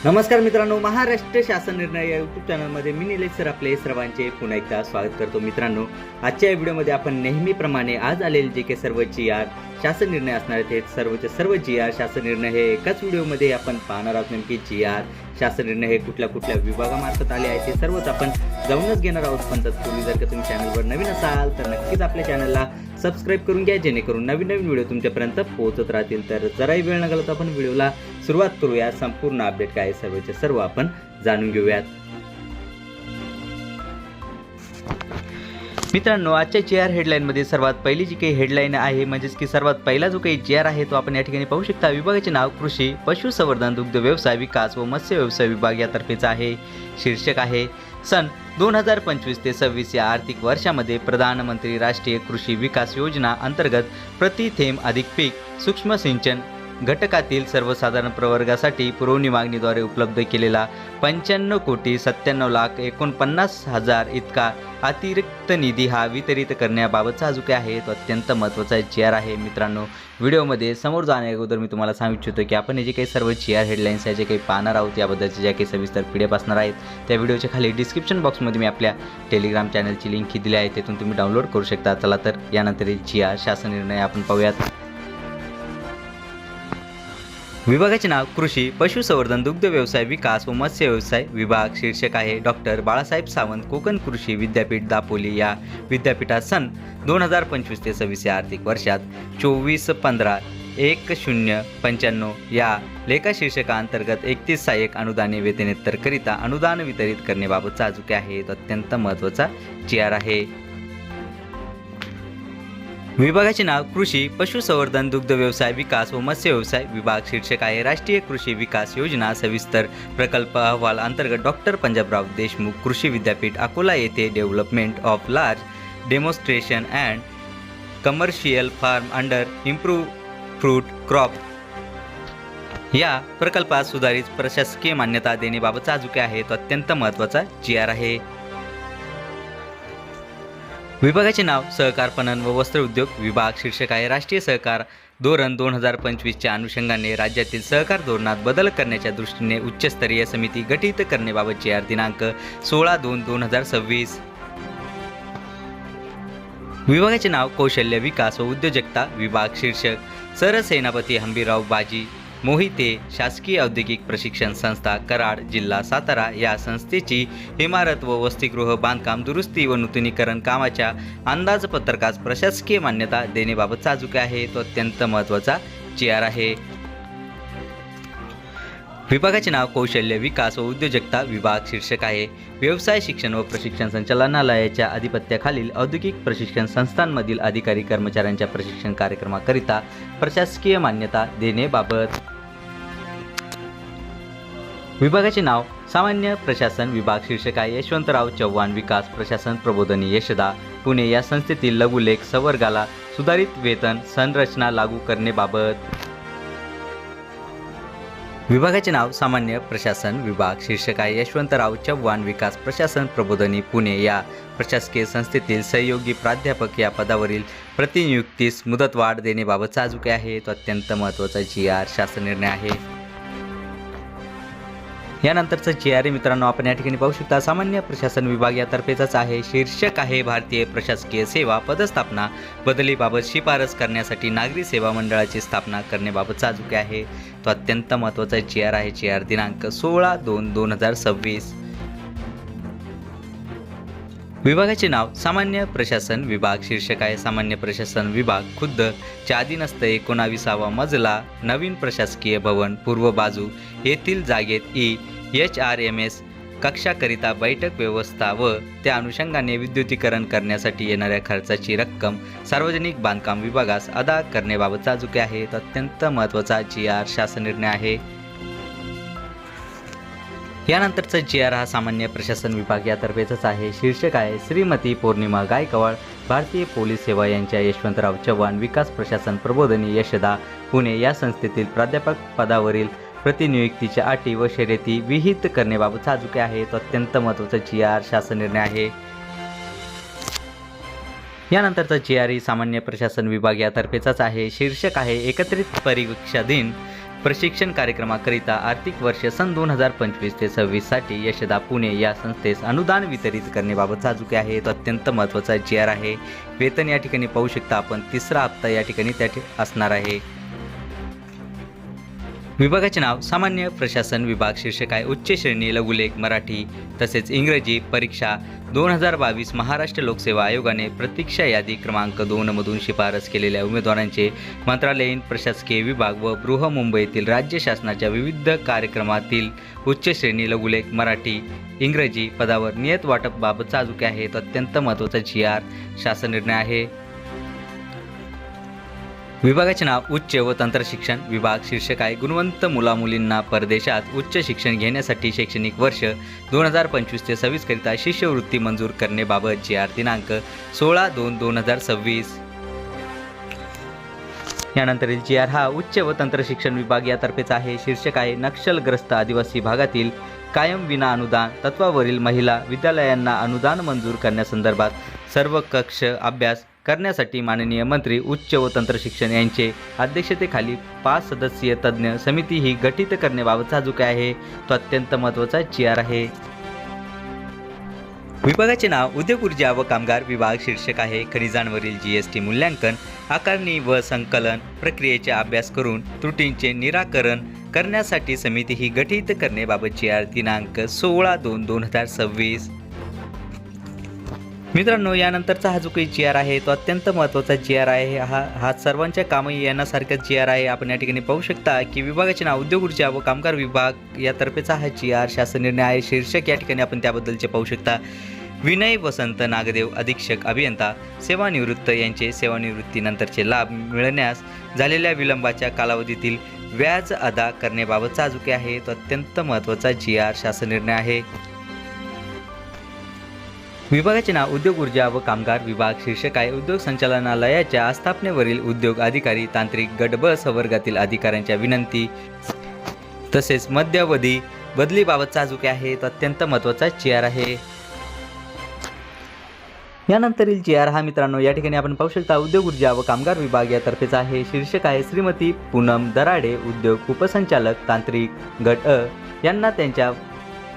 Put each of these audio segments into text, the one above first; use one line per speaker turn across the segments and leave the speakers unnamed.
नमस्कार मित्रांनो, महाराष्ट्र शासन निर्णय या यूट्यूब चॅनलमध्ये मी निलेश सर आपले सर्वांचे पुन्हा एकदा स्वागत करतो। मित्रांनो, आजच्या व्हिडिओमध्ये आपण नेहमीप्रमाणे आज आलेले जे काही सर्व GR शासन निर्णय असणार आहेत, सर्वचे सर्व GR शासन निर्णय हे एकाच व्हिडिओमध्ये आपण पाहणार आहोत। नेमकी GR शासन निर्णय हे कुठल्या कुठल्या विभागामार्फत आले आहे ते सर्वच आपण जाऊनच घेणार आहोत। पण तत्पूर्वी जर का तुम्ही चॅनलवर नवीन असाल तर नक्कीच आपल्या चॅनलला सबस्क्राइब करून घ्या, जेणेकरून नवीन नवीन व्हिडिओ तुमच्यापर्यंत पोहोचत राहतील। तर जराही वेळ न घालवता आपण व्हिडिओला सुरुवात करूया। संपूर्ण अपडेट काय सर्वचे सर्व आपण जाणून घेऊयात। मित्रांनो, आजच्या GR हेडलाईनमध्ये सर्वात पहिली जी काही हेडलाईन आहे म्हणजेच की सर्वात पहिला जो काही GR आहे तो आपण या ठिकाणी पाहू शकता। विभागाचे नाव कृषी पशुसंवर्धन दुग्ध व्यवसाय विकास व मत्स्य व्यवसाय विभाग यातर्फेचा आहे। शीर्षक आहे सन 2025 ते 26 या आर्थिक वर्षामध्ये प्रधानमंत्री राष्ट्रीय कृषी विकास योजना अंतर्गत प्रति थेंब अधिक पीक सूक्ष्म सिंचन घटकातील सर्वसाधारण प्रवर्गासाठी पुरवणी मागणीद्वारे उपलब्ध केलेला 95,97,49,000 इतका अतिरिक्त निधी हा वितरित करण्याबाबतचा जो काही आहे तो अत्यंत महत्त्वाचा GR आहे। मित्रांनो, व्हिडिओमध्ये समोर जाण्या अगोदर मी तुम्हाला सांगू इच्छितो की आपण जे काही सर्व GR हेडलाईन्स आहे जे काही पाहणार आहोत याबद्दलचे ज्या काही सविस्तर PDF असणार आहेत त्या व्हिडिओच्या खाली डिस्क्रिप्शन बॉक्समध्ये मी आपल्या टेलिग्राम चॅनलची लिंक दिली आहे, तेथून तुम्ही डाउनलोड करू शकता। चला तर यानंतर GR शासन निर्णय आपण पाहूयात। विभागाचे नाव कृषी पशुसंवर्धन दुग्ध व्यवसाय विकास व मत्स्य व्यवसाय विभाग। शीर्षक आहे डॉक्टर बाळासाहेब सावंत कोकण कृषी विद्यापीठ दापोली। या विद्यापीठात सन 2025 ते 26 या आर्थिक वर्षात 24,15,1095 या लेखा शीर्षकांतर्गत 31 सहाय्यक अनुदाने वेतनेतरकरिता अनुदान वितरित करण्याबाबतचा जो काही आहे तो अत्यंत महत्त्वाचा GR आहे। विभागाचे नाव कृषी पशुसंवर्धन दुग्ध व्यवसाय विकास व मत्स्य व्यवसाय विभाग। शीर्षक आहे राष्ट्रीय कृषी विकास योजना सविस्तर प्रकल्प अहवाल अंतर्गत डॉक्टर पंजाबराव देशमुख कृषी विद्यापीठ अकोला येथे development of large demonstration and commercial farm under improve fruit crop या प्रकल्पात सुधारित प्रशासकीय मान्यता देण्याबाबतचा जो काही आहे तो अत्यंत महत्त्वाचा GR आहे। विभागाचे नाव सहकार पणन व वस्त्र उद्योग विभाग। शीर्षक आहे राष्ट्रीय सहकार धोरण 2025च्या अनुषंगाने राज्यातील सहकार धोरणात बदल करण्याच्या दृष्टीने उच्चस्तरीय समिती गठीत करण्याबाबत GR दिनांक 16/2/2026। विभागाचे नाव कौशल्य विकास व उद्योजकता विभाग। शीर्षक सरसेनापती हंबीरराव बाजी मोहिते शासकीय औद्योगिक प्रशिक्षण संस्था कराड जिल्हा सातारा या संस्थेची इमारत व वसतिगृह बांधकाम दुरुस्ती व नूतनीकरण कामाच्या अंदाजपत्रकास प्रशासकीय मान्यता देण्याबाबतचा जो काही आहे तो अत्यंत महत्त्वाचा GR आहे। विभागाचे नाव कौशल्य विकास व उद्योजकता विभाग। शीर्षक आहे व्यवसाय शिक्षण व प्रशिक्षण संचालनालयाच्या अधिपत्याखालील औद्योगिक प्रशिक्षण संस्थांमधील अधिकारी कर्मचाऱ्यांच्या प्रशिक्षण कार्यक्रमाकरिता प्रशासकीय मान्यता देण्याबाबत। विभागाचे नाव सामान्य प्रशासन विभाग। शीर्षक आहे यशवंतराव चव्हाण विकास प्रशासन प्रबोधिनी यशदा पुणे या संस्थेतील लघुलेख संवर्गाला सुधारित वेतन संरचना लागू करण्याबाबत। विभागाचे नाव सामान्य प्रशासन विभाग। शीर्षक आहे यशवंतराव चव्हाण विकास प्रशासन प्रबोधिनी पुणे या प्रशासकीय संस्थेतील सहयोगी प्राध्यापक या पदावरील प्रतिनियुक्तीस मुदतवाढ देण्याबाबतचा जो काही आहे तो अत्यंत महत्त्वाचा GR शासन निर्णय आहे। यानंतरचा GR मित्रांनो आपण या ठिकाणी पाहू शकता सामान्य प्रशासन विभाग यातर्फेचाच आहे। शीर्षक आहे भारतीय प्रशासकीय सेवा पदस्थापना बदलीबाबत शिफारस करण्यासाठी नागरी सेवा मंडळाची स्थापना करण्याबाबतचा जो काही आहे तो अत्यंत महत्त्वाचा GR आहे। GR दिनांक 16/2/2026। विभागाचे नाव सामान्य प्रशासन विभाग। शीर्षक आहे सामान्य प्रशासन विभाग खुद्द च्या अधीनस्थ 19वा मजला नवीन प्रशासकीय भवन पूर्व बाजू येथील जागेत HRMS कक्षाकरिता बैठक व्यवस्था व त्या अनुषंगाने विद्युतीकरण करण्यासाठी येणाऱ्या खर्चाची रक्कम सार्वजनिक बांधकाम विभागास अदा करण्याबाबतचा जो काही आहे तो अत्यंत महत्त्वाचा GR शासन निर्णय आहे। यानंतरचा GR हा सामान्य प्रशासन विभाग यातर्फेचाच आहे। शीर्षक आहे श्रीमती पौर्णिमा गायकवाड भारतीय पोलीस सेवा यांच्या यशवंतराव चव्हाण विकास प्रशासन प्रबोधिनी यशदा पुणे या संस्थेतील प्राध्यापक पदावरील प्रतिनियुक्तीच्या अटी व शर्यती विहित करण्याबाबतचा जो काही आहे तो अत्यंत महत्त्वाचा GR शासन निर्णय आहे। यानंतरचा GR सामान्य प्रशासन विभाग यातर्फेचाच आहे। शीर्षक आहे एकत्रित परीक्षा दिन प्रशिक्षण कार्यक्रमाकरिता आर्थिक वर्ष सन 2025 ते 26 साठी यशदा पुणे या संस्थेस अनुदान वितरित करण्याबाबतचा जो काही आहे तो अत्यंत महत्त्वाचा GR आहे. वेतन या ठिकाणी पाहू शकता आपण. तिसरा हप्ता या ठिकाणी असणार आहे. विभागाचे नाव सामान्य प्रशासन विभाग. शीर्षक आहे उच्च श्रेणी लघुलेख मराठी तसेच इंग्रजी परीक्षा 2022. महाराष्ट्र लोकसेवा आयोगाने प्रतीक्षा यादी क्रमांक 2 मधून शिफारस केलेल्या उमेदवारांचे मंत्रालयीन प्रशासकीय विभाग व बृहन्मुंबईतील राज्य शासनाच्या विविध कार्यक्रमातील उच्च श्रेणी लघुलेख मराठी इंग्रजी पदावर नियत वाटप बाबतचा जो काही आहे तो अत्यंत महत्त्वाचा GR शासन निर्णय आहे. विभागाचे नाव उच्च व तंत्रशिक्षण विभाग. शीर्षक आहे गुणवंत मुलामुलींना परदेशात उच्च शिक्षण घेण्यासाठी शैक्षणिक वर्ष 2025 ते 26 करिता शिष्यवृत्ती मंजूर करण्याबाबत GR दिनांक 16/2/2026. यानंतरील GR हा उच्च व तंत्रशिक्षण विभाग यातर्फेच आहे. शीर्षक आहे नक्षलग्रस्त आदिवासी भागातील कायम विना अनुदान तत्वावरील महिला विद्यालयांना अनुदान मंजूर करण्यासंदर्भात सर्व कक्ष अभ्यास करण्यासाठी माननीय मंत्री उच्च व तंत्रशिक्षण यांचे अध्यक्षतेखाली 5 सदस्यीय तज्ज्ञ समिती ही गठीत करण्याबाबतचा जो काय आहे तो अत्यंत महत्त्वाचा GR आहे. विभागाचे नाव उद्योग ऊर्जा व कामगार विभाग. शीर्षक आहे खनिजांवरील GST मूल्यांकन आकारणी व संकलन प्रक्रियेचा अभ्यास करून त्रुटींचे निराकरण करण्यासाठी समिती ही गठीत करण्याबाबत GR दिनांक 16/2/2026. मित्रांनो, यानंतरचा हा जो काही GR आहे तो अत्यंत महत्त्वाचा GR आहे. हा सर्वांच्या कामं येण्यासारखाच GR आहे. आपण या ठिकाणी पाहू शकता की विभागाचे नाव उद्योग ऊर्जा व कामगार विभाग यातर्फेचा हा GR शासन निर्णय आहे. शीर्षक या ठिकाणी आपण त्याबद्दलचे पाहू शकता. विनय वसंत नागदेव अधीक्षक अभियंता सेवानिवृत्त यांचे सेवानिवृत्तीनंतरचे लाभ मिळण्यास झालेल्या विलंबाच्या कालावधीतील व्याज अदा करण्याबाबतचा जो काही आहे तो अत्यंत महत्त्वाचा GR शासन निर्णय आहे. विभागाचे नाव उद्योग ऊर्जा व कामगार विभाग. शीर्षक आहे उद्योग संचालनालयाच्या आस्थापनेवरील उद्योग अधिकारी तांत्रिक गट ब संवर्गातील अधिकाऱ्यांच्या विनंती तसेच मध्यावधी बदलीबाबतचा जो काही आहे तो अत्यंत महत्त्वाचा GR आहे. यानंतरील GR हा मित्रांनो या ठिकाणी आपण पाहू शकता उद्योग ऊर्जा व कामगार विभाग यातर्फेच आहे. शीर्षक आहे श्रीमती पूनम दराडे उद्योग उपसंचालक तांत्रिक गट अ यांना त्यांच्या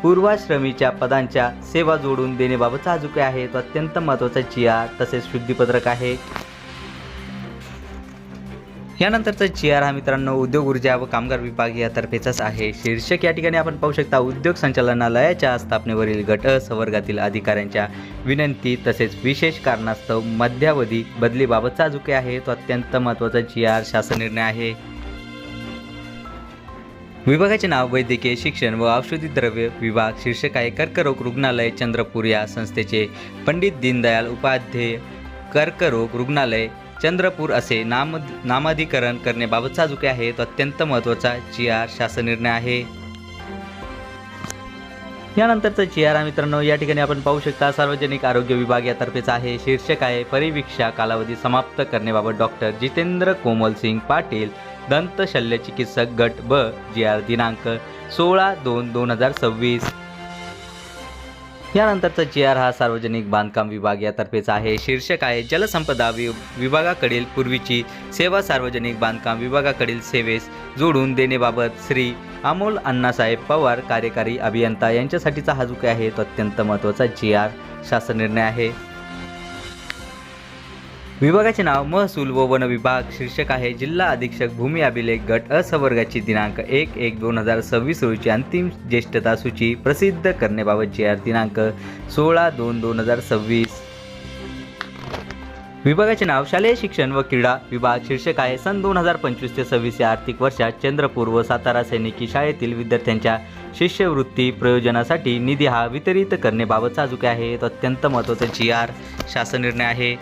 पूर्वाश्रमीच्या पदांच्या सेवा जोडून देण्याबाबतचा जो काही आहे तो अत्यंत महत्त्वाचा GR तसेच शुद्धीपत्रक आहे. यानंतरचा GR हा मित्रांनो उद्योग ऊर्जा व कामगार विभाग यातर्फेचाच आहे. शीर्षक या ठिकाणी आपण पाहू शकता उद्योग संचालनालयाच्या स्थापनेवरील गट अ संवर्गातील अधिकाऱ्यांच्या विनंती तसेच विशेष कारणास्तव मध्यावधी बदलीबाबतचा जो काही आहे तो अत्यंत महत्त्वाचा GR शासन निर्णय आहे. विभागाचे नाव वैद्यकीय शिक्षण व औषधी द्रव्य विभाग. शीर्षक आहे कर्करोग रुग्णालय चंद्रपूर या संस्थेचे पंडित दीनदयाल उपाध्याय कर्करोग रुग्णालय चंद्रपूर असे नामाधिकरण करण्याबाबतचा जो काही आहे तो अत्यंत महत्त्वाचा GR शासन निर्णय आहे. यानंतरचा GR हा मित्रांनो या ठिकाणी आपण पाहू शकता सार्वजनिक आरोग्य विभाग यातर्फेच आहे. शीर्षक आहे परिवीक्षा कालावधी समाप्त करण्याबाबत डॉक्टर जितेंद्र कोमल सिंग पाटील दंत शल्य चिकित्सक गट ब GR दिनांक 16/2/2026. यानंतरचा GR हा सार्वजनिक बांधकाम विभाग यातर्फेच आहे. शीर्षक आहे जलसंपदा विभागाकडील पूर्वीची सेवा सार्वजनिक बांधकाम विभागाकडील सेवेस जोडून देण्याबाबत श्री अमोल अण्णासाहेब पवार कार्यकारी अभियंता यांच्यासाठीचा हा जो काही आहे तो अत्यंत महत्त्वाचा GR शासन निर्णय आहे. विभागाचे नाव महसूल व वन विभाग. शीर्षक आहे जिल्हा अधीक्षक भूमी अभिलेख गट अ संवर्गाची दिनांक 1/1/2026 रोजी अंतिम ज्येष्ठता सूची प्रसिद्ध करण्याबाबत GR दिनांक 16/2/2026. विभागाचे नाव शालेय शिक्षण व क्रीडा विभाग. शीर्षक आहे सन 2025 ते 26 या आर्थिक वर्षात चंद्रपूर व सातारा सैनिकी शाळेतील विद्यार्थ्यांच्या शिष्यवृत्ती प्रयोजनासाठी निधी हा वितरित करण्याबाबतचा जो काही आहे तो अत्यंत महत्त्वाचा GR शासन निर्णय आहे.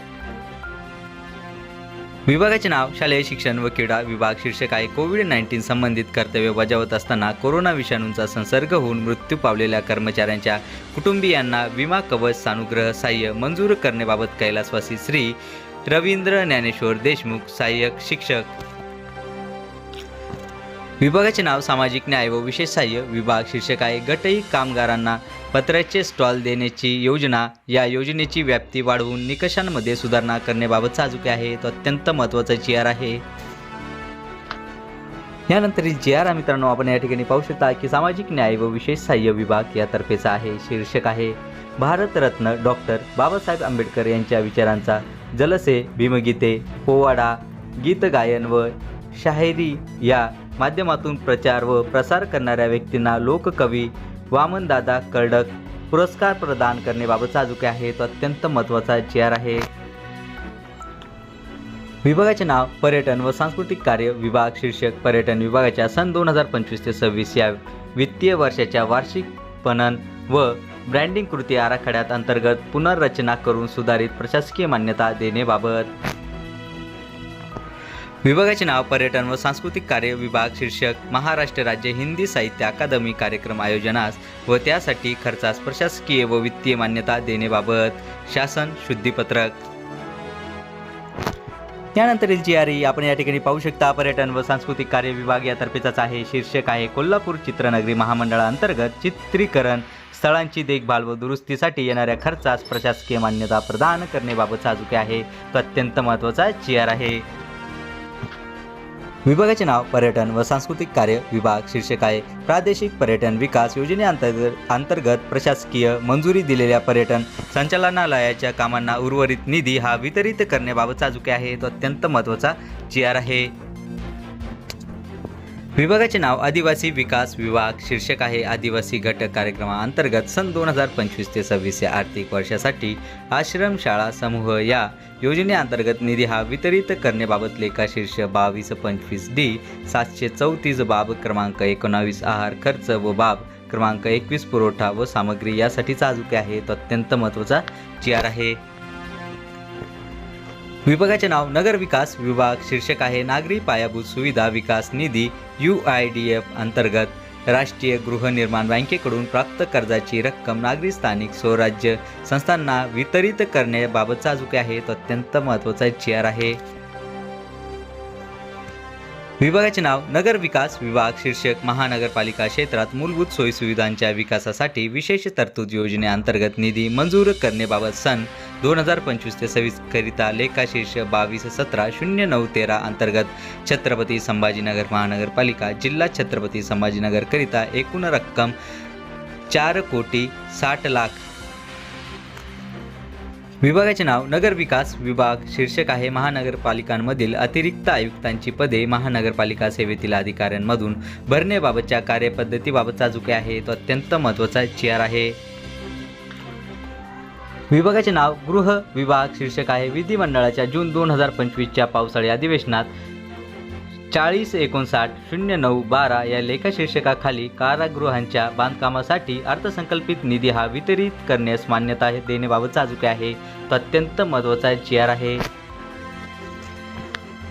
विभागाचे नाव शालेय शिक्षण व क्रीडा विभाग. शीर्षक आहे कोविड-19 संबंधित कर्तव्य बजावत असताना कोरोना विषाणूंचा संसर्ग होऊन मृत्यू पावलेल्या कर्मचाऱ्यांच्या कुटुंबियांना विमा कवच सानुग्रह सहाय्य मंजूर करण्याबाबत कैलासवासी श्री रवींद्र ज्ञानेश्वर देशमुख सहाय्यक शिक्षक. विभागाचे नाव सामाजिक न्याय व विशेष सहाय्य विभाग. शीर्षक आहे गटई कामगारांना पत्र्याचे स्टॉल देण्याची योजना. या योजनेची व्याप्ती वाढवून निकषांमध्ये सुधारणा करण्याबाबतचा जो काही आहे तो अत्यंत महत्त्वाचा GR आहे. यानंतरील जी आर मित्रांनो आपण या ठिकाणी पाहू शकता की सामाजिक न्याय व विशेष सहाय्य विभाग यातर्फेचा आहे. शीर्षक आहे भारतरत्न डॉक्टर बाबासाहेब आंबेडकर यांच्या विचारांचा जलसे, भीमगीते, पोवाडा, गीत गायन व शायरी या माध्यमातून प्रचार व प्रसार करणाऱ्या व्यक्तींना लोककवी वामनदादा कर्डक पुरस्कार प्रदान करण्याबाबतचा अजून आहे तो अत्यंत महत्त्वाचा जी आर आहे. विभागाचे नाव पर्यटन व सांस्कृतिक कार्य विभाग. शीर्षक पर्यटन विभागाच्या सन 2025 ते 26 या वित्तीय वर्षाच्या वार्षिक पणन व ब्रँडिंग कृती आराखड्यात अंतर्गत पुनर्रचना करून सुधारित प्रशासकीय मान्यता देण्याबाबत. विभागाचे नाव पर्यटन व सांस्कृतिक कार्य विभाग. शीर्षक महाराष्ट्र राज्य हिंदी साहित्य अकादमी कार्यक्रम आयोजनास व त्यासाठी खर्चास प्रशासकीय व वित्तीय मान्यता देण्याबाबत शासन शुद्धीपत्रक. यानंतरील जी आर आपण या ठिकाणी पाहू शकता पर्यटन व सांस्कृतिक कार्य विभाग यातर्फेचाच आहे. शीर्षक आहे कोल्हापूर चित्रनगरी महामंडळाअंतर्गत चित्रीकरण स्थळांची देखभाल व दुरुस्तीसाठी येणाऱ्या खर्चास प्रशासकीय मान्यता प्रदान करण्याबाबतचा अजून आहे तो अत्यंत महत्त्वाचा जी आर आहे. विभागाचे नाव पर्यटन व सांस्कृतिक कार्य विभाग. शीर्षक आहे प्रादेशिक पर्यटन विकास योजनेअंतर्गत प्रशासकीय मंजुरी दिलेल्या पर्यटन संचालनालयाच्या कामांना उर्वरित निधी हा वितरित करण्याबाबतचा अजून आहे तो अत्यंत महत्त्वाचा जी आर आहे. विभागाचे नाव आदिवासी विकास विभाग. शीर्षक आहे आदिवासी घटक कार्यक्रमाअंतर्गत सन 2025 ते 26 या आर्थिक वर्षासाठी आश्रम शाळा समूह या योजनेअंतर्गत निधी हा वितरित करण्याबाबत लेखा शीर्ष 2225D 734 बाब क्रमांक 19 आहार खर्च व बाब क्रमांक 21 पुरवठा व सामग्री यासाठीचा अजून आहे तो अत्यंत महत्त्वाचा जी आर आहे. विभागाचे नाव नगर विकास विभाग. शीर्षक आहे नागरी पायाभूत सुविधा विकास निधी UIDF अंतर्गत राष्ट्रीय गृहनिर्माण बँकेकडून प्राप्त कर्जाची रक्कम नागरी स्थानिक स्वराज्य संस्थांना वितरित करण्याबाबतचा अजून आहे तो अत्यंत महत्त्वाचा जी आर आहे. विभागाचे नाव नगर विकास विभाग. शीर्षक महानगरपालिका क्षेत्रात मूलभूत सोयीसुविधांच्या विकासासाठी विशेष तरतूद योजनेअंतर्गत निधी मंजूर करण्याबाबत सन 2025 ते 26 करिता लेखा शीर्ष 22170913 अंतर्गत छत्रपती संभाजीनगर महानगरपालिका जिल्हा छत्रपती संभाजीनगर करिता एकूण रक्कम 4,60,00,000. विभागाचे नाव नगर विकास विभाग. शीर्षक आहे महानगरपालिकांमधील अतिरिक्त आयुक्तांची पदे महानगरपालिका सेवेतील अधिकाऱ्यांमधून भरण्याबाबतच्या कार्यपद्धतीबाबतचा जो काही आहे तो अत्यंत महत्त्वाचा जी आर आहे. विभागाचे नाव गृह विभाग. शीर्षक आहे विधिमंडळाच्या जून 2025च्या पावसाळी अधिवेशनात 40590912 या लेखा शीर्षकाखाली कारागृहांच्या बांधकामासाठी अर्थसंकल्पित निधी हा वितरित करण्यास मान्यता देण्याबाबतचा अजून आहे तो अत्यंत महत्त्वाचा जी आर आहे.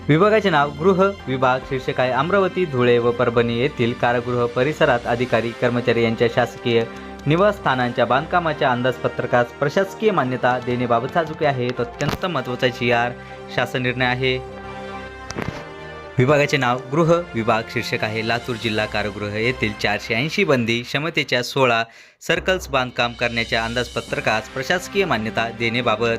विभागाचे नाव गृह विभाग. शीर्षक आहे अमरावती धुळे व परभणी येथील कारागृह परिसरात अधिकारी कर्मचारी यांच्या शासकीय निवासस्थानांच्या बांधकामाच्या अंदाजपत्रकास प्रशासकीय मान्यता देण्याबाबतचा अजून आहे तो अत्यंत महत्त्वाचा जी आर शासन निर्णय आहे. विभागाचे नाव गृह विभाग. शीर्षक आहे लातूर जिल्हा कारागृह येथील 480 बंदी क्षमतेच्या 16 सर्कल्स बांधकाम करण्याच्या अंदाजपत्रकास प्रशासकीय मान्यता देण्याबाबत.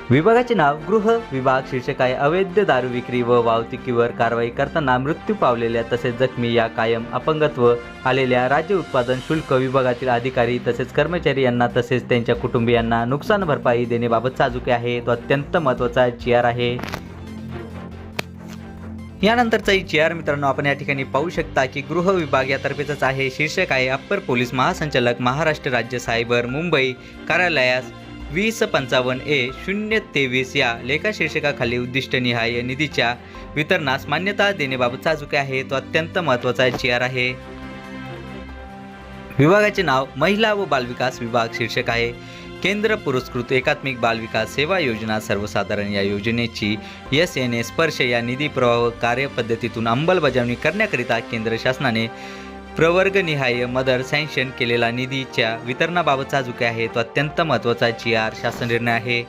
विभागाचे नाव गृह विभाग. शीर्षक आहे अवैध दारू विक्री व वाहतुकीवर कारवाई करताना मृत्यू पावलेल्या तसेच जखमी या कायम अपंगत्व आलेल्या राज्य उत्पादन शुल्क विभागातील अधिकारी तसेच कर्मचारी यांना तसेच त्यांच्या कुटुंबियांना नुकसान भरपाई देण्याबाबतचा अजून आहे तो अत्यंत महत्त्वाचा जी आर आहे. यानंतरचा जी आर मित्रांनो आपण या ठिकाणी पाहू शकता की गृह विभाग यातर्फेच आहे. शीर्षक आहे अप्पर पोलीस महासंचालक महाराष्ट्र राज्य सायबर मुंबई कार्यालयास 2055A023 या लेखा शीर्षकाखाली उद्दिष्टनिहाय निधीच्या वितरणास मान्यता देण्याबाबतचा जो काही आहे तो अत्यंत महत्त्वाचा जी आर आहे. विभागाचे नाव महिला व बालविकास विभाग. शीर्षक आहे केंद्र पुरस्कृत एकात्मिक बालविकास सेवा योजना सर्वसाधारण या योजनेची SNA स्पर्श या निधी प्रवाह कार्यपद्धतीतून अंमलबजावणी करण्याकरिता केंद्र शासनाने प्रवर्गनिहाय मदर सँक्शन केलेला निधीच्या वितरणाबाबतचा जो काही आहे तो अत्यंत महत्त्वाचा जी आर शासन निर्णय आहे.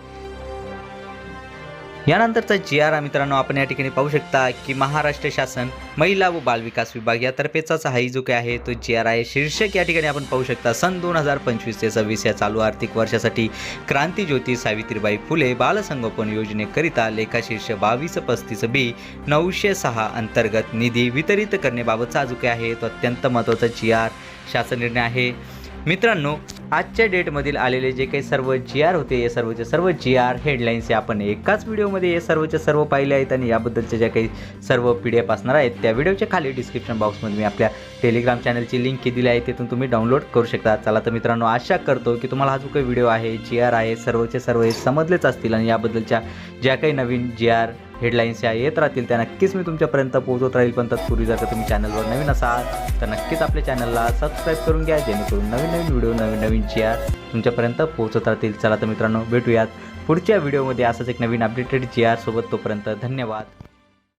यानंतरचा जी आर मित्रांनो आपण या ठिकाणी पाहू शकता की महाराष्ट्र शासन महिला व बालविकास विभाग यातर्फेचाच हाही जो काही आहे तो जी आर आहे. शीर्षक या ठिकाणी आपण पाहू शकता सन 2025 ते 26 या चालू आर्थिक वर्षासाठी क्रांतीज्योती सावित्रीबाई फुले बालसंगोपन योजनेकरिता लेखाशीर्ष 2235 बी 906 अंतर्गत निधी वितरित करण्याबाबतचा जो काही आहे तो अत्यंत महत्त्वाचा जी आर शासन निर्णय आहे. मित्रांनो आजच्या डेटमधील आलेले जे काही सर्व जी आर होते या सर्वचे सर्व जी आर हेडलाईन्स आपण एकाच व्हिडिओमध्ये हे सर्वचे सर्व पाहिले आहेत आणि याबद्दलच्या ज्या काही सर्व PDF असणार आहेत त्या व्हिडिओच्या खाली डिस्क्रिप्शन बॉक्समध्ये मी आपल्या टेलिग्राम चॅनलची लिंक दिली आहे, तिथून तुम्ही डाउनलोड करू शकता. चला तर मित्रांनो आशा करतो की तुम्हाला हा जो काही व्हिडिओ आहे जी आर आहे सर्वचे सर्व हे समजलेच असतील आणि याबद्दलच्या ज्या काही नवीन जी आर हेडलाईन्स या येत राहतील त्या नक्कीच मी तुमच्यापर्यंत पोहोचवत राहील. पण तत्पूर्वी जर का तुम्ही चॅनलवर नवीन असाल तर नक्कीच आपल्या चॅनलला सबस्क्राईब करून घ्या, जेणेकरून नवीन नवीन व्हिडिओ नवीन नवीन जी आर तुमच्यापर्यंत पोहोचत राहतील. चला तर मित्रांनो भेटूयात पुढच्या व्हिडिओमध्ये असंच एक नवीन अपडेटेड जी आर सोबत. तोपर्यंत धन्यवाद.